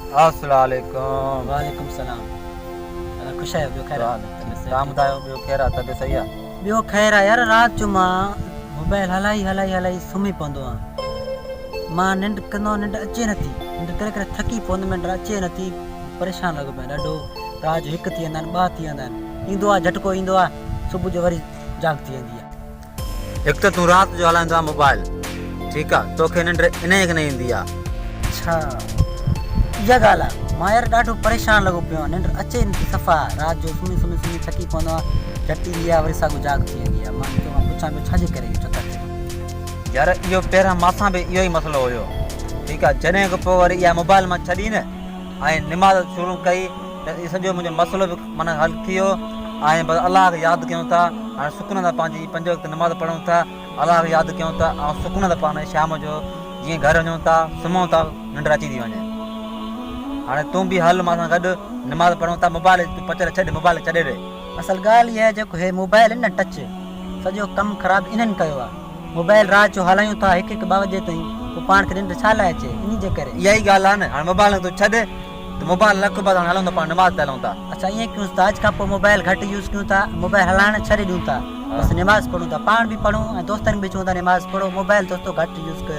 अस्सलाम वालेकुम। वालेकुम सलाम। खुश आहियो? ॿियो ख़ैर आहे? तव्हां ॿुधायो ॿियो ख़ैर आहे? तबियत सही आहे? ॿियो ख़ैर आहे यार। राति जो मां मोबाइल हलाई सुम्ही पवंदो आहियां। मां निंड कंदो आहियां, निंड अचे नथी, निंड करे करे थकी पवंदो, निंड अचे नथी, परेशान लॻो पियो ॾाढो। राति जो 1 थी वेंदा आहिनि, 2 थी वेंदा आहिनि, ईंदो आहे झटको ईंदो आहे, सुबुह जो वरी जाग थी वेंदी आहे। हिकु त तूं राति जो हलाईंदो आहे मोबाइल, ठीकु आहे, तोखे निंड इन ई न ईंदी आहे। अच्छा, इहा ॻाल्हि आहे। मां यार ॾाढो परेशान लॻो पियो आहियां, निंड अचे नथी सफ़ा। राति जो सुम्ही थकी पवंदो आहे, झटि ईंदी आहे, वरी साॻियो जाग थी वेंदी आहे। मां पुछां पियो छाजे करे इहो चक्कर थियो? यार इहो पहिरियां मासां बि इहो ई मसइलो हुयो, ठीकु आहे। जॾहिं खां पोइ वरी इहा मोबाइल मां छॾी न ऐं निमाज़ शुरू कई त इहो सॼो मुंहिंजो मसइलो बि माना हल थी वियो। ऐं बसि अलाह खे यादि कयूं था, हाणे सुकून था पंहिंजी 5 वक़्त निमाज़ पढ़ूं था, अलाह खे यादि कयूं था ऐं सुकून था पाण शाम जो जीअं घर वञूं था, सुम्हूं था, निंड अची थी वञे। हाणे तूं बि हल मां सां गॾु, निमाज़ पढ़ूं था, मोबाइल पचर छॾ, मोबाइल छॾे ॾे। असल ॻाल्हि इहा आहे, जेको हे मोबाइल आहे न टच, सॼो कमु ख़राबु इन्हनि कयो आहे। मोबाइल राति जो हलायूं था 1-1, 2 बजे ताईं, पोइ पाण खे निंड छा लाइ अचे? इन जे करे इहा ई ॻाल्हि आहे न। हाणे मोबाइल तूं छॾ, त मोबाइल रख, बसि हाणे हलूं था पाण निमाज़ ते हलूं था। अच्छा, ईअं कयूं था, अॼु खां पोइ मोबाइल घटि यूज़ कयूं था, मोबाइल हलाइण छॾे ॾियूं था, बसि निमाज़ पढ़ूं था, पाण बि पढ़ूं ऐं दोस्तनि बि चऊं था निमाज़ पढ़ो, मोबाइल दोस्तो घटि यूज़ कयो।